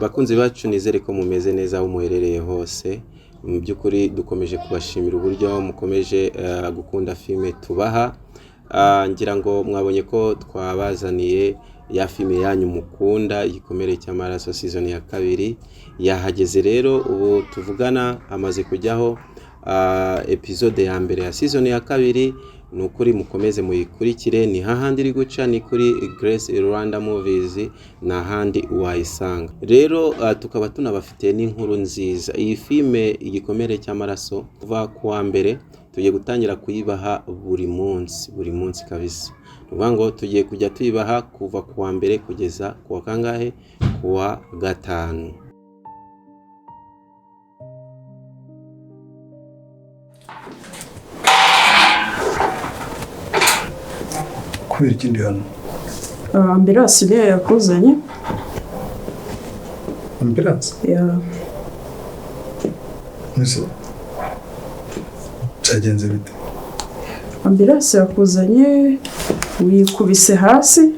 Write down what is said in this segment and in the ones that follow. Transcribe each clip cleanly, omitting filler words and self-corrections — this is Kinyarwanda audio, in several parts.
Bakunzi bacu nizere ko mumeze neza aho muherereye hose. Mu by'ukuri dukomeje kubashimira uburyo mukomeje gukunda filme tubaha. Ngira ngo mwabonye ko twabazaniye ya filme yanyu mukunda Igikomere cy'amaraso season ya 2 yahageze. Rero ubu tuvugana amaze kujyaho episode ya mbere ya season ya 2. Nukuri mukomeze muyikurikire, ni hahandi iri guca ni kuri Grace Rwanda Movies na handi wayisanga. Rero tukaba tunabafite n'inkuru nziza. Iyi filme Igikomere cy'amaraso kuva kuwa mbere tugiye gutangira kuyibaha buri munsi kabisa. Nuvuga ngo tugiye kujya tuyibaha kuva kuwa mbere kugeza kuwa kangahe, kuwa gatanu. Kubera ikindi hano ambulance niyo yakuzanye. Ambulance? Ya. Nise cyagenze bite? Ambulance yakuzanye wikubise hasi.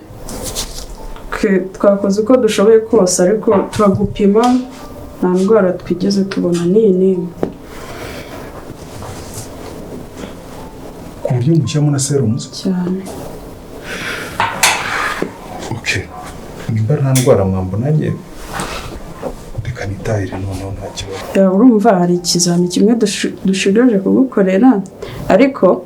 Twakoze uko dushoboye kose ariko turagupima nta ndwara twigeze tubona nini. Ku buryo mushyamo na serum cyane. Okay. Nimba nta ndwara mwambonanye reka nitahire noneho nta kibazo. Ya urumva hari ikizami kimwe dushigaje kugukorera ariko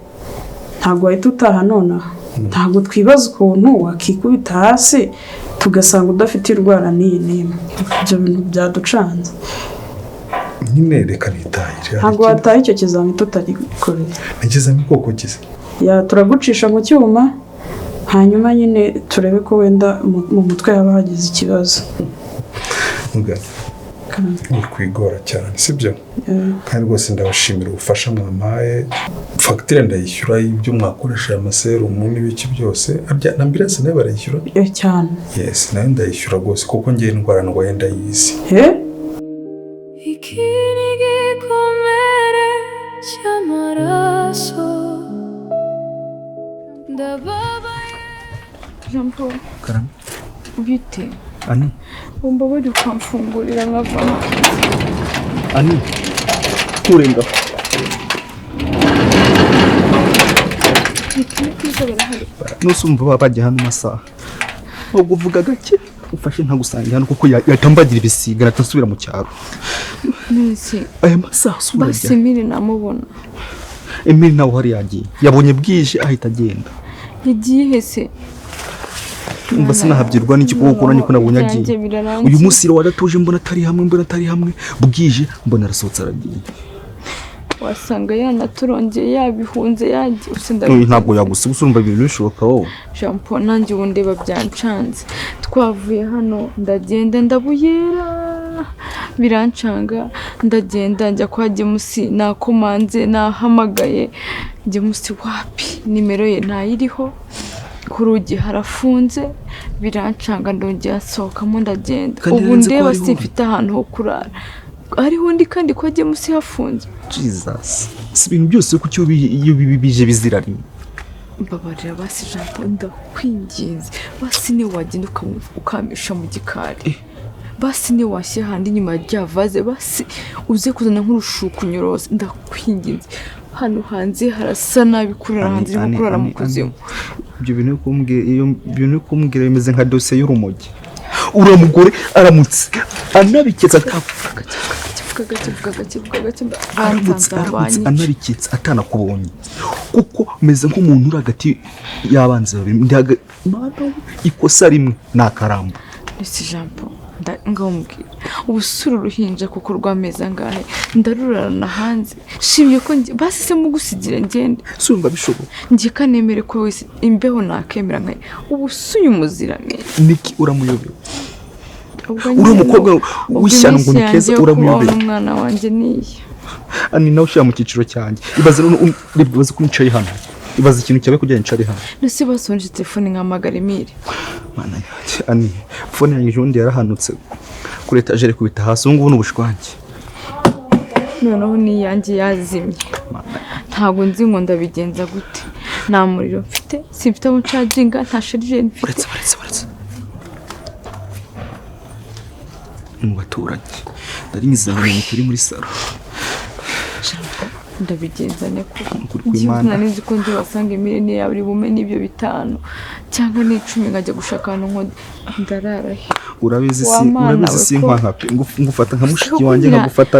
ntabwo wahita utaha nonaha. Ntabwo twibaza ukuntu wakikubita hasi tugasanga udafite indwara nini. Ibyo bintu byaducanze. Nyine reka nitahire. Ntabwo wataha icyo kizami tutarikorera. Ikizami koko kize? Ya turagucisha mu cyuma hanyuma nyine turebe ko wenda mu mutwe yaba hagize ikibazo. Muga kwigora cyane sibyo? Kandi rwose ndabashimira ubufasha mwampaye. Facture ndayishyura ibyo mwakoresha amaserumu n'ibiki byose. Ambulance nayo barayishyura? Cyane. Yes, nayo ndayishyura rwose kuko ngiye indwara ndwaye ndayizi. Igikomere cy'amaraso ndababaye. Jampo. Karame. Bite? Ani. Umba bari kwamfungurira nkava. Ani. Kurenga. Nusumva bajya hano masaha. Ubwo uvuga gake ufashe nta gusangira hano kuko yatambagira ibisiga natasubira mu cyaro. Nese. Aya masaha subira. Basi Emile namubona. Emile nawe hari yagiye. Yabonye bwije ahita agenda. Yagiye hese. Mbase nahabyirwa n'iki kuko kuranye ko nabonye agiye. Uyu munsi rero wadatuje mbona atari hamwe bwije mbona arasohotse aragiye. Wasanga yanaturongeye yabihunze yagiye usenda. Ntabwo yagusiga urumva ibintu bishoboka wowe. Jean Paul nanjye wundeba byancanze. Twavuye hano ndagenda ndabuyera birancanga ndagenda njya kwa Gemusi nakomanze nahamagaye Gemusi wapi nimero ye ntayiriho ku rugi harafunze birancanga ndongera nsohokamo ndagenda ubu ndeba simfite ahantu ho kurara hariho ndi kandi kwa Gemusi hafunze. Jesus si ibintu byose kuko iyo bije bizirari. Mbabarira basi Jean Paul ndakwinginze basi ni wagenda ukamisha mu gikari basi ni washye handi nyuma ya vaze basi uze kuzana nk'urushuku nyurose ndakwinginze hano hanze harasa nabi kurara hanze iri kurara mu kuzimu. Ibyo bintu kumbwira bimeze nka dossier y'urumogi. Uramugore aramutse anabiketse anabiketse atanakubonye kuko meze nk'umuntu uri hagati y'abanzi babiri ikosa rimwe nakaramba. Ese Jean Paul ngambwira ubusuru ruhinja kuko rwameza ngahe ndarurana hanze shimye ko basi se mugusigira ngende sumba bishoboka ngiye kanemere ko wese imbeho nakemera nkaye ubusuye umuzirane niki uramuyobe uri umukobwa wishyana ngo nikeza uramuyobe umwana wanjye niye ani nawe ushya mu kiciro cyanjye ibaze ko nicaye hano ibaze ikintu cyabe kujya ncari hano nese basonje telefone nkamagara Emile mana yaje ani phone yanjye jondi yarahanutse kuri etajere kubita hasi ubu ngubu n'ubushwange noneho ni yanjye yazimye ntabwo nzi ngo ndabigenza gute nta muriro mfite simfite aho charginga nta charger mfite baretse mu baturanyi nari ngizanye turi muri salo ndabigenza nzi ko ndi wasanga imirene yawe uri bumenye ibyo 5 cyangwa n'10 nkajya gushaka ahantu ndarara. urabizi si nkankape ngufata nka mushiki wanjye nkagufata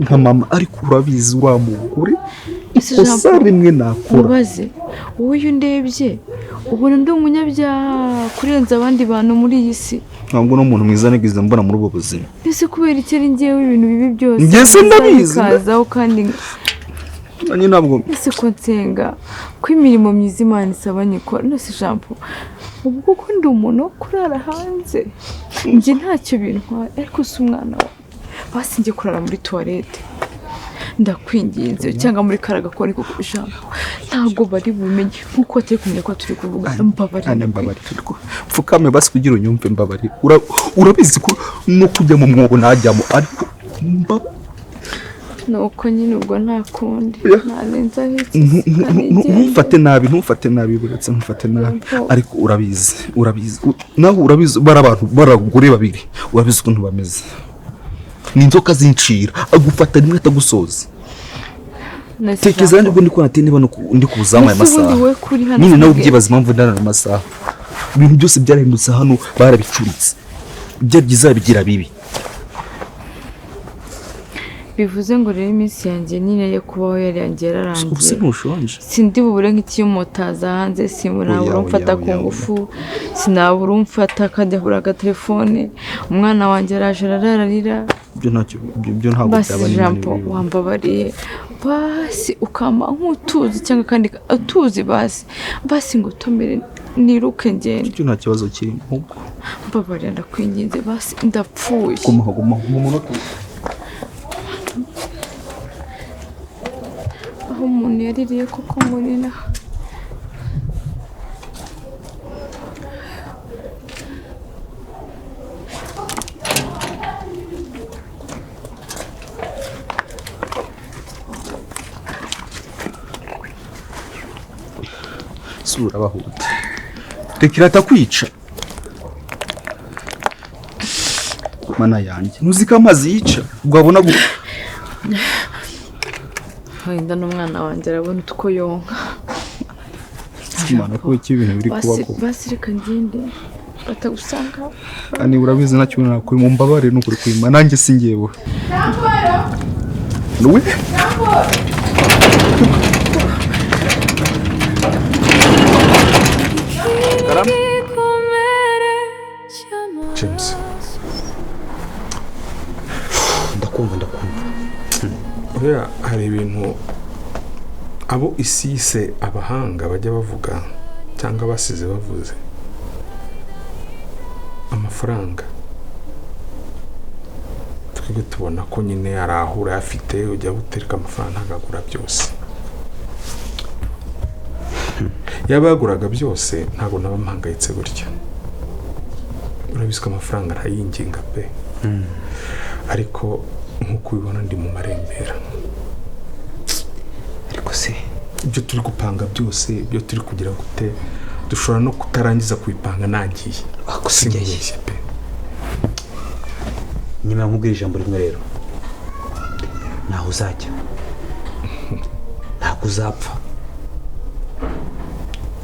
nka mama ariko urabizi uramugure ikosa rimwe nakora. Ubaze uyu ndebye ubona ndi umunyabyaha kurenza abandi bantu muri iyi si. ntabwo no muntu mwiza negize mbona muri ubu buzima. Ese kubera ikeri ngewe ibintu bibi byose ngeze ndabizi kazaho kandi nanjye ntabwo ese ko nsenga ko imirimo myiza Imana isaba nyikora. Nose jambo ubwo kuko ndi umuntu wo kurara hanze njye ntacyo bintwaye ariko si umwana wawe basi njye kurara muri toilette ndakwinginze cyangwa muri karagakoni kuko ijambo ntabwo bari bumenye nkuko turi kumenya ko turi kuvuga mbabari pfukame basi kugira unyumve mbabari urabizi ko no kujya mu mwobo najyamo ariko nuko nyine ubwo nta kundi narenza ntufate nabi buretse ntufate nabi ariko urabizi naho urabizi abantu baragure babiri urabizi ukuntu bameze ni inzoka zincira agufata rimwe atagusoza. Tekeza kandi ubwo ndiko natende bano ndi kubuzama amasaha nyine nawe ubyibaza impamvu ndana amasaha ibintu byose byarahindutse hano barabicuritse ibyo byiza bigira bibi. bivuze ngo rero iminsi yanjye nyine yo kubaho yari yanjye yararangiye. Ubuse ntushonje sindi bubure nk'ikiyumuta za hanze simbura umfata ku ngufu sinabura umfata akajya aga telefone umwana wanjye araje arararira ibyo ntabwo byaba ni jambo wambabariye basi ukama nk'utuzi cyangwa kandi utuzi basi ngo tomere niruke ngende. Ibyo nta kibazo kirimo ahubwo mbabarira ndakwinginze basi ndapfuye. Guma mu munota aho umuntu yaririye kuko murina sura bahuta rekira atakwica mana yanjye nuzika amazi yica ugabona wenda n'umwana wanjye arabona uko yonka Imana ko ibintu biri kubako basi reka ngende batagusanga ani urabizi nta kintu nakuri mu mbabare n'ukuri kwima nanjye singewe nuwe James ndakumva hari ibintu abo isise abahanga bajya bavuga cyangwa basize bavuze amafaranga twebwe tubona ko nyine arahura afite ujya gutereka amafaranga agagura byose yabaguraga byose ntabwo nabampangayitse gutya urabiswe amafaranga arayinginga pe ariko nkuko ubibona ndi mu marembera ariko se ibyo turi gupanga byose ibyo turi kugira gute dushobora no kutarangiza kubipanga nagiye akusingeye pe nyuma nkubwira ijambo rimwe rero naho uzajya ntabwo uzapfa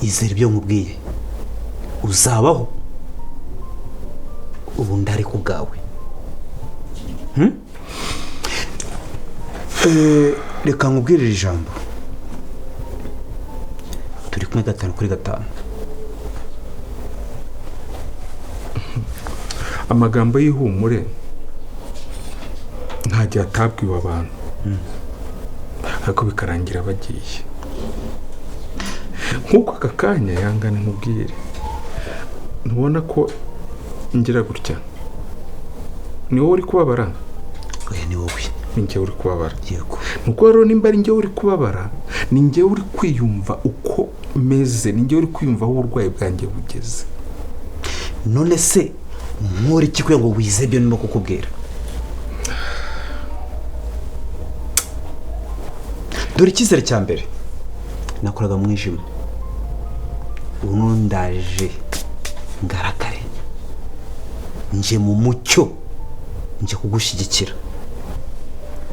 izere ibyo nkubwiye uzabaho ubu ndari ku bwawe reka nkubwirire ijambo turi kumwe 5-5 amagambo y'ihumure ntajya atabwiwe abantu ariko bikarangira bagiye nkuko aka kanya yangana nkubwire ntubona ko ngira gutya ni wowe uri kubabara oya ni wowe ni njye uri kubabara yego nuko rero nimba ari njye uri kubabara ni njye uri kwiyumva uko meze ni njye uri kwiyumva aho uburwayi bwanjye bugeze none se muri kikuye ngo wize ibyo nimo kukubwira dore icyizere cya mbere nakoraga mu mwijima ubu ndaje ngaragare nje mu mucyo nje kugushyigikira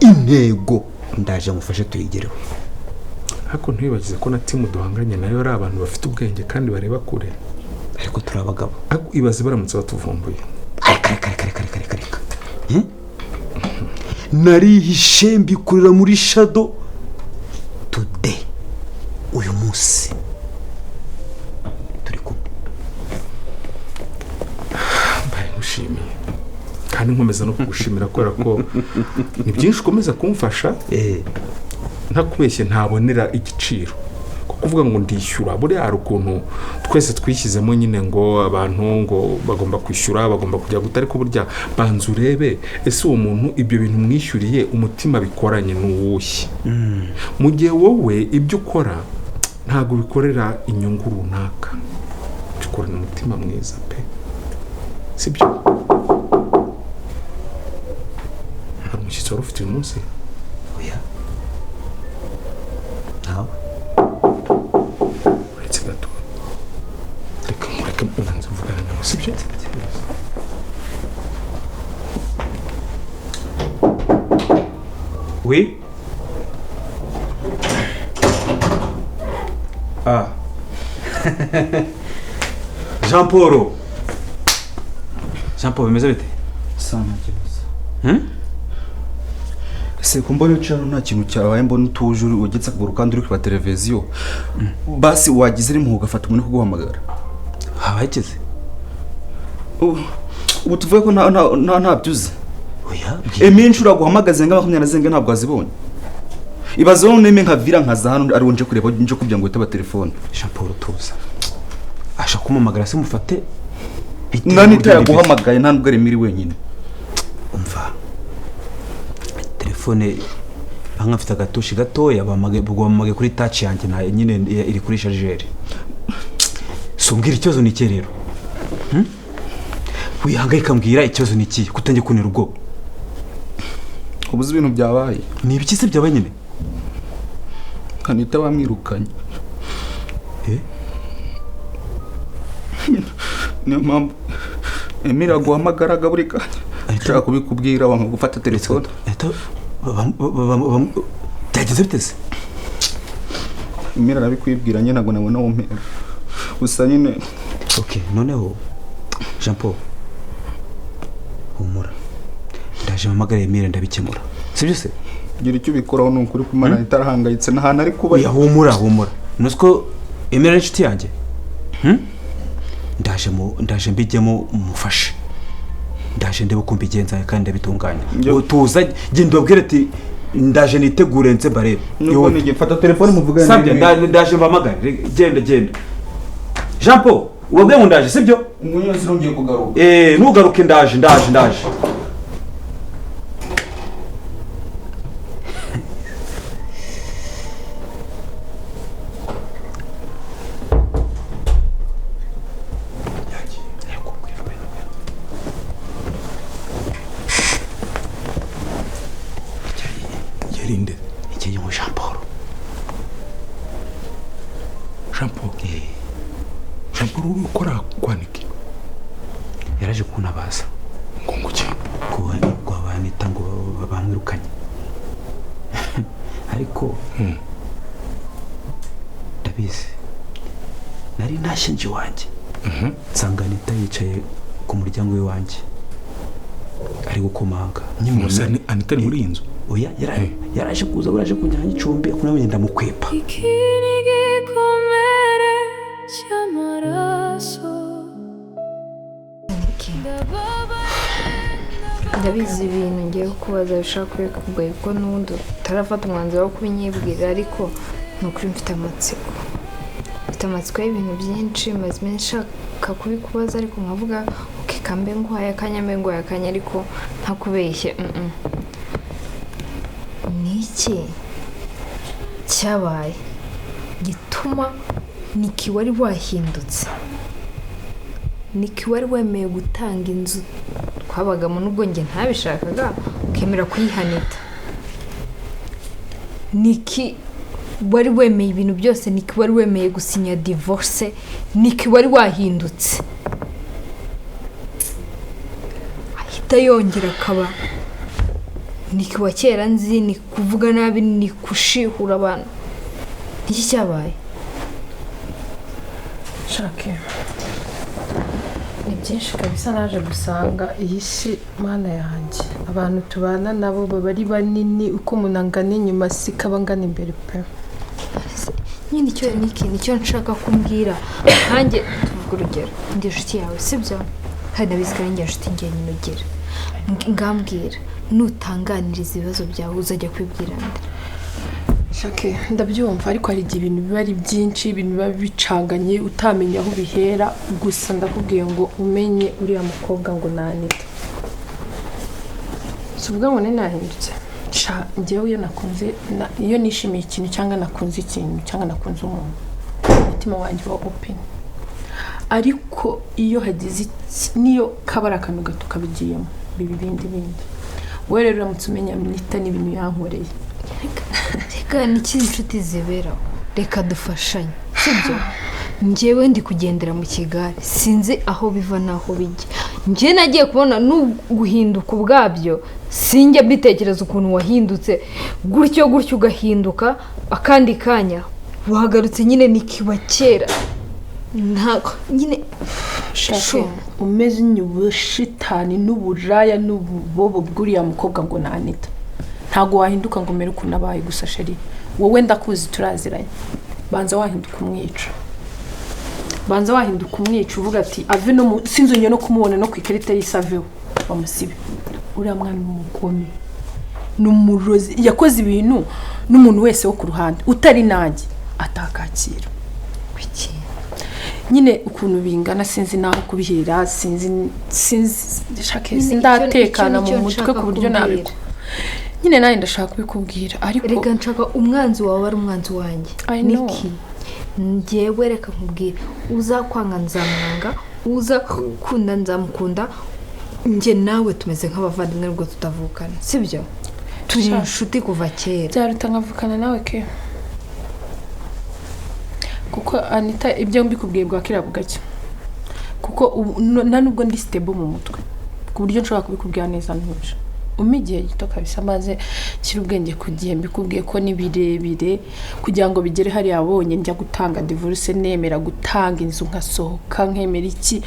intego ndaje ngufashe tuyigereho ariko ntibagize ko na timu duhanganye nayo ari abantu bafite ubwenge kandi bareba kure ariko turabagabo ibaze baramutse batuvumbuye reka narihishe mbikurira muri shadow today uyu munsi turi kumwe mbaye ngushimiye kandi nkomeza no kugushimira kubera ko ni byinshi ukomeza kumfasha ntakubeshye ntabonera igiciro kuvuga ngo ndishyura buriya hari ukuntu twese twishyizemo nyine ngo abantu ngo bagomba kwishyura bagomba kujya guta ariko burya banza urebe ese uwo muntu ibyo bintu mwishyuriye umutima bikoranye n'uwushye mu gihe wowe ibyo ukora ntabwo bikorera inyungu runaka bikorana umutima mwiza pe sibyo hari umushyitsi wari ufite uyu munsi oya ntawe sibyo oui Jean Paul bimeze bite sana kibazo ese kumbona cyane nta kintu cyabaye mbona utuje ugetse ku rukanda uri ku televiziyo basi wagize rimwe ugafata umuntu kuguhamagara habakize ubu tuvuye ko nta byuze oya eminshi uraguhamagaze nga 20 ntabwo azibonye ibaze none nka vira nkaza hano ari wonje kureba nje kubya ngo itaba telefone Jean Paul tuza asha kumamagara se mufate nani tayaguhamagaye nta nubwo remiri wenyine umva telefone anga afite agatushi gatoya bamage kuri touch yanjye na nyine iri kuri chargeur sumbwira ikibazo ni rero wihangayika mbwira ikibazo ni iki kutange kunira ubwo ubuze ibintu byabaye ni ibiki se byabaye nyine Anitha bamwirukanye niyo mpamvu Emira guhamagaraga buri kanya nshaka kubikubwira wanga gufata telefone byageze biteze Emira arabikwibwira nyine ntabwo nabona wompera gusa nyine okay noneho Jean Paul humura ndaje mpamagara Emira ndabikemura sibyo se gira icyo bikoraho n'ukuri kumana itarahangayitse n'ahantu ari kuba humura nusko Emira inshuti yanjye ndaje mbijyemo mufashe ndaje ndebe uko mbigenza kandi ndabitunganya tuza genda ubwire ati ndaje nitegure nze barebe nuko nigifata telefone muvugana sabye ndaje mpamagare genda Jean Paul ubabwe ngo ndaje sibyo umwe ngiye kugaruka nugaruke ndaje yarinde iki ngo Jean Paul ukora kwaniki yaraje kunabaza ngo nguki ngo ANITHA ngo bamwirukanye ariko ndabizi nari nashinje wanjye nsanga ANITHA yicaye ku muryango we wanjye ari gukomanga nyimuse ANITHA ni muri inzu oya yaraje kuza uraje kunjyana n'icumbi akunamenye ndamukwepa IGIKOMERE CY'AMARASO ndabizi ibintu ngiye kubaza bishaka kubikugoye kuko n'ubundi utarafata umwanzuro wo kubinyibwira ariko ni ukuri mfite amatsiko y'ibintu byinshi maze iminsi nshaka kubikubaza ariko nkavuga kambe nguhaye akanya ariko ntakubeshye ni iki cyabaye gituma Niki wari wahindutse Niki wari wemeye gutanga inzu twabagamo nubwo nge ntabishakaga ukemera kuyihanita Niki wari wemeye ibintu byose Niki wari wemeye gusinya divorce Niki wari wahindutse guhita yongera akaba ni wa kera nzi ni kuvuga nabi ni kushihura abantu iki cyabaye shake ni byinshi kabisa naje gusanga iyi si mana yanjye abantu tubana nabo bari banini uko umuntu angana inyuma si kaba angana imbere pe nyine icyo nshaka kumbwira nanjye tuvuga urugero ndi inshuti yawe sibyo kandi nabizi ko ari njye nshuti njye nyine ugira ngambwira nutanganiriza ibibazo byawe uzajya kwibwira nde shake ndabyumva ariko hari igihe ibintu biba ari byinshi ibintu biba bicanganye utamenya aho bihera gusa ndakubwiye ngo umenye uriya mukobwa ngo ni Anitha si ubwo ngo nahindutse njyewe iyo nakunze iyo nishimiye ikintu cyangwa nakunze ikintu cyangwa nakunze umuntu umutima wanjye wa open ariko iyo hagize niyo kabara akantu gato kabigiyemo bibi bindi wowe rero uramutse umenya Anitha n'ibintu yankoreye reka n'ikindi inshuti zibera reka dufashanye sibyo njyewe ndi kugendera mu kigare sinzi aho biva n'aho bijya njye nagiye kubona n'uguhinduka ubwabyo sinjye mbitekereza ukuntu wahindutse gutyo ugahinduka akandi kanya wahagarutse nyine nikiba kera ntabwo nyine shasho umeze nk'ubushitani n'uburaya n'ububobo bw'uriya mukobwa ngo ni Anitha ntabwo wahinduka ngo umere ukuntu abaye gusa sheri wowe ndakuzi turaziranye banza wahinduka umwica uvuga ati ave no sinzongeye no kumubona no ku ikarita y'isaveho bamusibe uriya mwana umugome n'umurozi yakoze ibintu n'umuntu wese wo ku ruhande utari nanjye atakakira nyine ukuntu bingana sinzi naho kubihera sinzi ndatekana mu mutwe ku buryo nabiko nyine nawe ndashaka kubikubwira ariko reka nshaka umwanzi wawe ari umwanzi wanjye niki njyewe reka nkubwira uza kwanga nzamwanga uza kunda nzamukunda njye nawe tumeze nk'abavandimwe nubwo tutavukana sibyo turi inshuti kuva kera byaruta nkavukana nawe ke kuko Anitha ibyo mbikubwiye bwakira bugacya kuko nubwo ndi stable mu mutwe ku buryo nshobora kubikubwira neza ntuje umigiye gito kabisa maze kiri ubwenge kugiye mbikubwiye ko ni birebire kugira ngo bigere hari yabonye njya gutanga divorce nemera gutanga inzu nkasohoka nkemera iki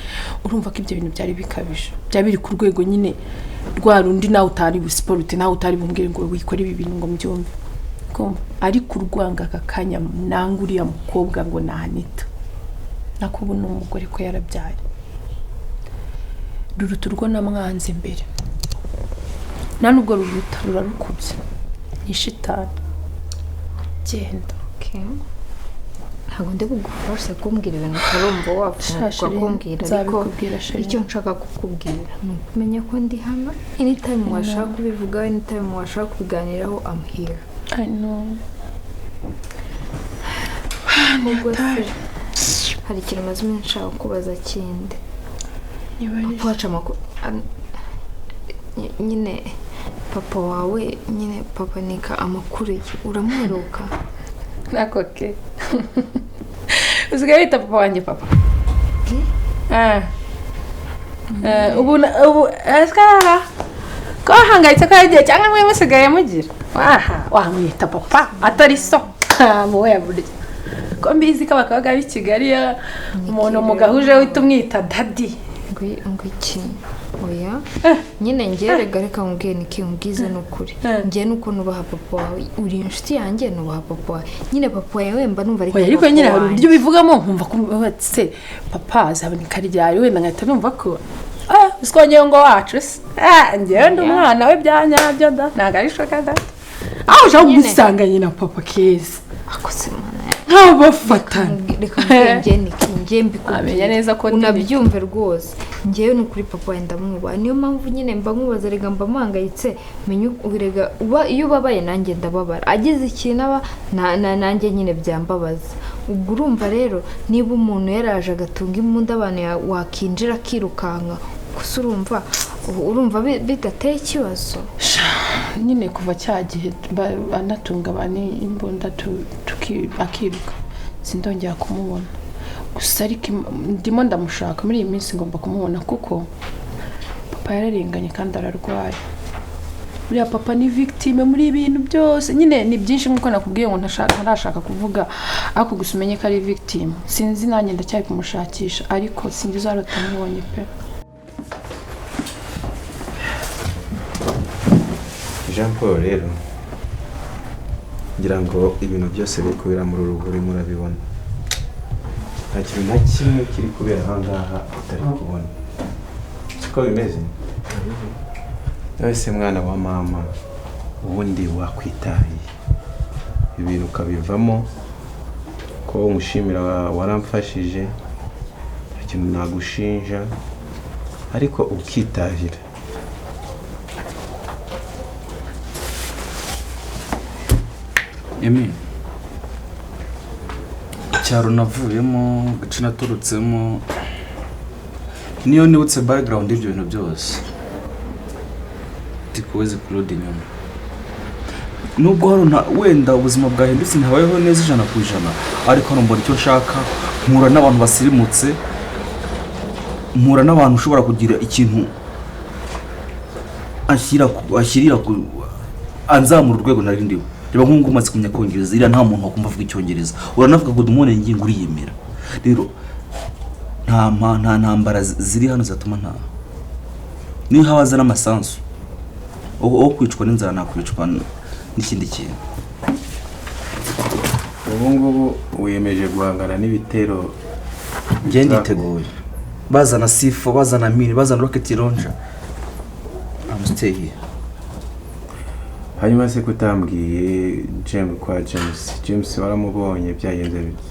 urumva ko ibyo bintu byari bikabije byabiri ku rwego nyine rwa rundi nawe utari busport nawe utari bumbwire ngo wikore ibi bintu ngo mbyumve kumva ariko urwanga akakanya nanguriya mukobwa ngo na Anitha nakubona umugore ko yarabyaye ruruta urwo namwanze imbere nubwo ruruta rurarukubye ishitani genda ntabwo ndi bugufashe kumbwira ibintu utarumva wafunguka kumbwira ariko icyo nshaka kukubwira ni ukumenya ko ndi hano anytime washaka kubivuga anytime washaka kubiganiraho I'm here I know hari ikintu maze nshaka kubaza kindi papa wacu amakuru nyine papa wawe nyine papa nika amakuru ye uramuheruka nako ke usigaye wita papa wanjye papa ubu eskara ko hangayitse ko yagiye cyangwa mwe musigaye mugira wamwita papa atari so muwe yaburya ko mbizi ko abakobwa b'i Kigali umuntu mugahuje wita umwita daddy ngwiki oya nyine ngerega reka nkubwiye niki nkubwize n'ukuri ngiye nuko nubaha papa wawe uri inshuti yanjye nubaha papa wawe nyine papa yawe mba numva ariko nyine hari uburyo bivugamo nkumva ko se papa azaboneka ryari wenda nkahita numva ko uswongeye ngo wacu se ngewe ndi umwana we byanyabyo da ntabwo ari shoka da aho ushaka gusanga nyina papa keza akoze mana ntabafatana reka nkubwiye niki mbikubwiye neza ko unabyumve rwose ngewe n'ukuri papa wenda mwubaha niyo mpamvu nyine mba nkubaza rega mba mpangayitse menye urega iyo ubabaye nanjye ndababara agize ikintu aba nanjye nyine byambabaza ubwo urumva rero niba umuntu yaraje agatunga imbunda abantu wakinjira akirukanka gusa urumva bidateye ikibazo nyine kuva cyagihe anatunga abantu imbunda akiruka sindongera kumubona gusa ariko ndimo ndamushaka muri iyi minsi ngomba kumubona kuko papa yararenganye kandi ararwaye. Buriya papa ni victime muri ibintu byose, nyine ni byinshi nk'uko nakubwiye ngo ntarashaka kuvuga, ariko gusa umenye ko ari victime. Sinzi nanjye ndacyari kumushakisha, ariko sinzi uzarota mubonye pe. Jean Paul rero ngira ngo ibintu byose biri kubera muri uru rugo urimo urabibona, nta kintu na kimwe kiri kubera aha ngaha utari kubona, siko bimeze. Wese mwana wa mama ubundi wakwitahiye ibintu ukabivamo, ko umushimira waramfashije, nta kintu nagushinja, ariko ukitahira. Emi, icyaro navuyemo, gace naturutsemo, niyo nibutse background y'ibyo bintu byose tikuweze kurudi inyuma. Nubwo hari wenda ubuzima bwahindutse ntabayeho neza 100%, ariko hano mbona icyo nshaka, mpura n'abantu basirimutse, mpura n'abantu ushobora kugira ikintu ashyirira anzamura urwego nari ndiho. Reba nk'uko umaze kumenya kongereza, ira nta muntu wakumva avuga icyongereza, uranavuga ngo dumone ngingo uriyemera. Rero nta ntambara ziri hano zatuma nta ni habaza n'amasansu o kwicwa n'inzara, nakwicwa n'ikindi kintu. Ubu ngubu wiyemeje guhangana n'ibitero, njye nditeguye, bazana sifo, bazana mini, bazana rocket launcher, I'm stay here. Hanyuma se kutambwiye James waramubonye byagenze bite?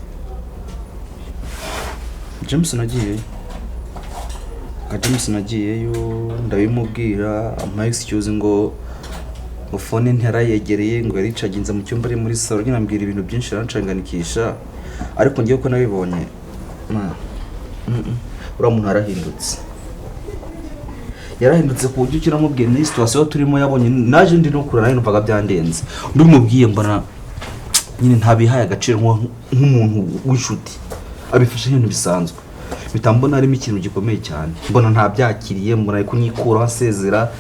James nagiyeyo ndabimubwira, ama excuse ngo phone ntarayegereye, ngo yaricaginze mu cyumba ari muri salo, nyine ambwira ibintu byinshi arancanganikisha, ariko ngiye ko nabibonye ura muntu yarahindutse ku buryo kiramubwiye ni situation turimo, yabonye naje ndi no kurana numvaga byandenze, ndumubwiye mbona nyine ntabihaye agaciro nk'umuntu w'inshuti, abifashe nk'ibintu bisanzwe, bitambona harimo ikintu gikomeye cyane, mbona nta byakiriye, mbona ari kunyikuraho asezera,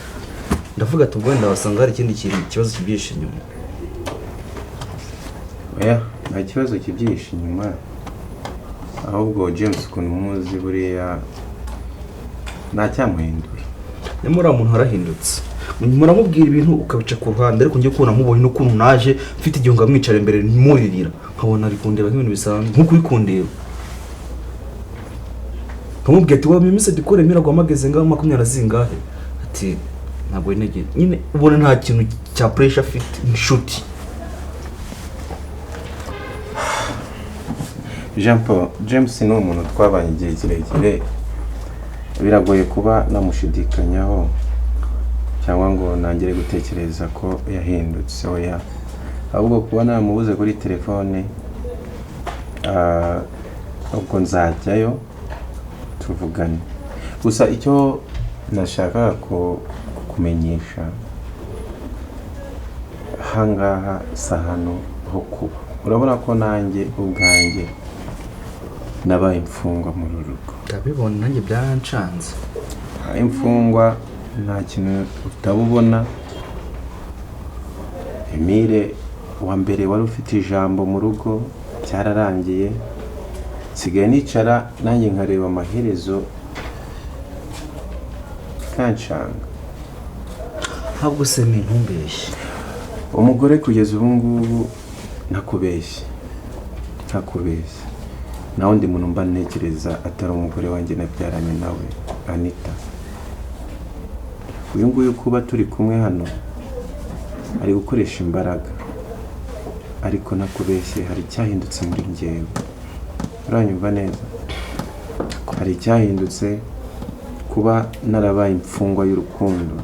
ndavuga ati ubwo ndabasanga hari ikindi kintu kibazo kibyihishe inyuma. Oya, nta kibazo kibyihishe inyuma, ahubwo James ukuntu muzi buriya nta cyamuhinduye. Nyamara umuntu harahindutse, muramubwira ibintu ukabica ku ruhande, ariko ngiye kubona mubonye n'ukuntu naje mfite igihe ngamwicara imbere muririra, nkabona ari kundeba nk'ibintu bisanzwe nko kubikundeba. Kamubwiye ati wamimise dikore mira gwamageze ngaho 20 zingahe, ati ntabwo intege, nyine ubona nta kintu cya pressure fit inshuti. Jean Paul, James ni umuntu twabanye igihe kirekire, biragoye kuba namushidikanyaho cyangwa ngo nangire gutekereza ko yahindutse. Oya, ahubwo kuba namubuze kuri telefone, ubwo nzajyayo tuvugane. Gusa icyo nashaka kumenyesha, hangaha sahano ho kuba, urabona ko nanjye ubwanjye nabaye imfungwa mu rugo. Ndabibona nanjye byancanze. Imfungwa nta kintu utabubona. Emile wa mbere wari ufite ijambo mu rugo cyararangiye, sigaye nicara nanjye nkareba amaherezo kanshanga. Ahubwo se ni ntumbeshye, umugore kugeza ubu ngubu ntakubeshye, naho undi muntu mba ntekereza atari umugore wanjye nabyaranye nawe, Anitha. Uyu nguyu kuba turi kumwe hano ari gukoresha imbaraga, ariko nakubeshye hari icyahindutse muri njyewe. Uranyumva neza? Hari icyahindutse, kuba narabaye imfungwa y'urukundo,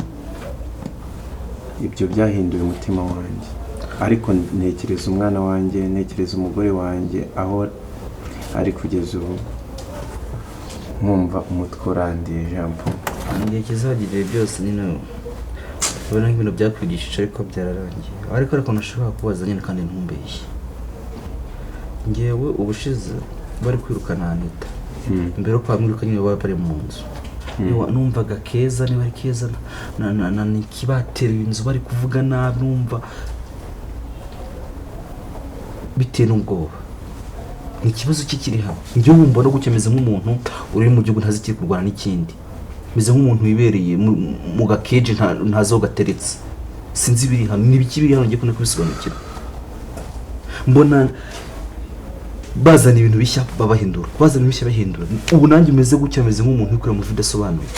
ibyo byahinduye umutima wanjye, ariko ntekereza umwana wanjye, ntekereza umugore wanjye aho ari kugeza ubu, nkumva umutwe urandiye. Jean Paul, igihe kizagirira byose nyine ubona nk'ibintu byakwigishije ariko byararangiye, ariko nashobora kubaza nyine kandi ntumbeshye. Ngewe ubushize bari kwirukana Anitha, imbere yo kwamwirukanye bari mu nzu, numvaga keza niba ari keza na nikibateruye inzu bari kuvuga nabi numva bitewe n'ubwoba ni ikibazo kikiri hano njye wumva no gukemeza nk'umuntu uri mu gihugu ntazi kiri kurwana n'ikindi meze nk'umuntu wibereye mu gakeje ntazo gateretse sinzi biri hano n'ibiki biri hano ngiye kubisobanukira mbona bazana ibintu bishya babahindura bazana ibishya bahindura ubu nanjye meze gutya meze nk'umuntu ukora mu vidasobanuye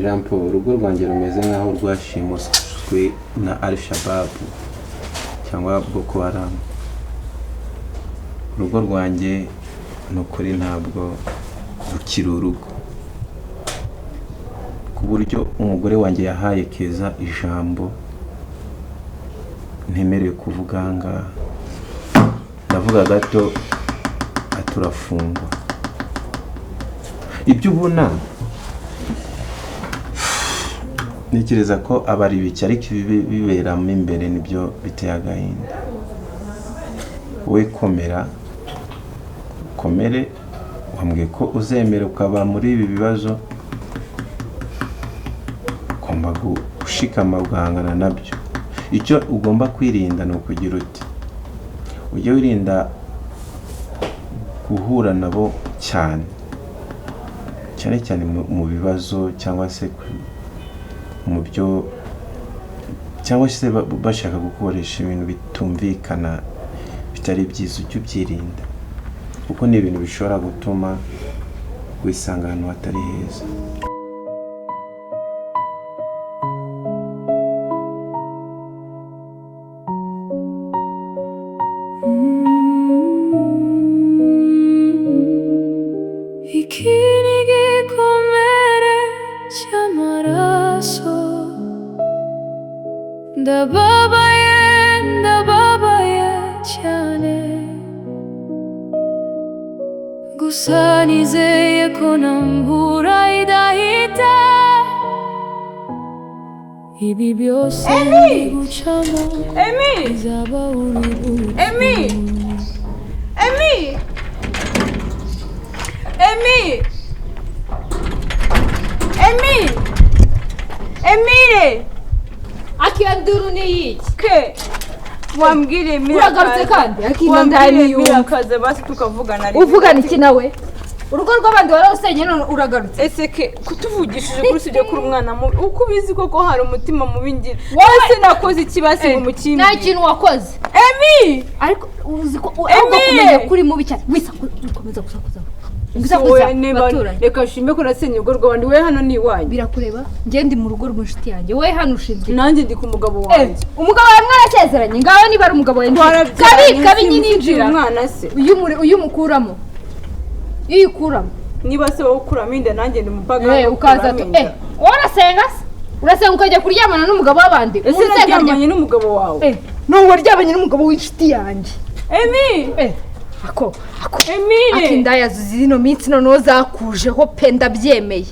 Jean Paul urugo rwanjye rumeze nk'aho rwashimuswe na Al-Shabaab cyangwa Boko Haram urugo rwanjye nukuri ntabwo rukiri urugo ku buryo umugore wanjye yahaye Keza ijambo ntemerewe kuvuga ngaha ndavuga gato aturafungwa ibyo ubona nikireza ko abari biki ariko biberamo imbere nibyo biteye agahinda we komere wambwiye ko uzemera ukaba muri ibi bibazo ugomba gushikama ugahangana nabyo icyo ugomba kwirinda ni ukugira uti ujye wirinda guhura nabo cyane mu bibazo cyangwa se mu byo cyangwa se bashaka gukoresha ibintu bitumvikana bitari byiza ujye ubyirinda kuko ni ibintu bishobora gutuma wisanga ahantu hatari heza IGIKOMERE cy'amaraso ndababaye cyane gusa nizeye ko nambura idahita ibi byose gucamo bizaba uri Emile akiyanduru ni yiki ke wambwire Emile uragarutse kandi akindandani akaze basi tukavugana uvugana iki nawe urugo rw'abandi wararusenye none uragarutse ese ke kutuvugishije kuri sibyo kuri umwana mubi uko ubizi koko hari umutima mubi ngira wese nakoze ikibasi mu mukimbi nta kintu wakoze Emi ariko uzi ko ahubwo kumenya kuri mubi cyane wisa ukomeza gusakuza reka shime ko nasenye urugo rw'abandi we hano ni iwanyu birakureba njye ndi mu rugo rw'inshuti yanjye we hano ushinzwe nanjye ndi ku mugabo wanjye umugabo wawe mwarakezeranye ngaho niba ari umugabo wawe kabi nyine injira umwana se uyu mukuramo iyo ukuramo niba se wowe ukuramo inda nanjye ndi umupagani ukaza to urasenga se urasenga ukajya kuryamana n'umugabo w'abandi ese uryamanye n'umugabo wawe nubwo waryamanye n'umugabo w'inshuti yanjye Emi ako Emile akindaya zino minsi noneho zakujeho pe ndabyemeye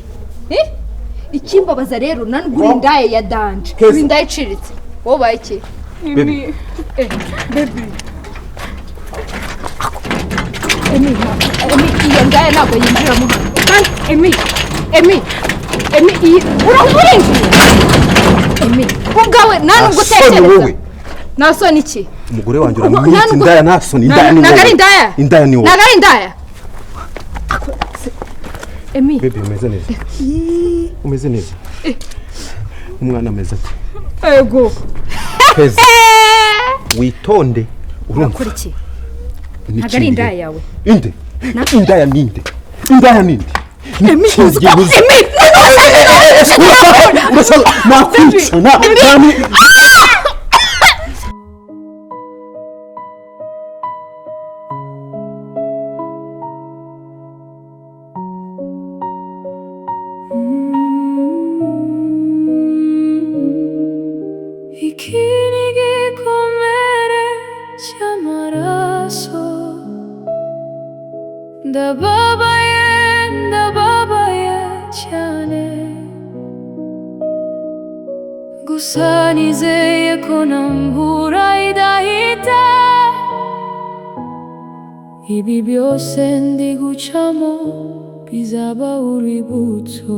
ikimbabaza rero nanugura indaya ya danje indaya iciritse wowe baye iki Emi baby Emi iyo ndaya ntabwo yinjiramo hano Emi iyi urinjiye Emi ubwawe nanubwo utekereza nasoni iki umugore wanjye uramwita indaya nasoni indaya ni wowe indaya ni wowe nagari indaya Emi bebe umeze neza umwana ameze ati ego peza witonde urumva iki nagari indaya yawe inde indaya ninde Emi nakwica IGIKOMERE cy'amaraso ndababaye cyane gusa nizeye ko nambura idahita ibi byose ndi gucamo bizaba urwibutso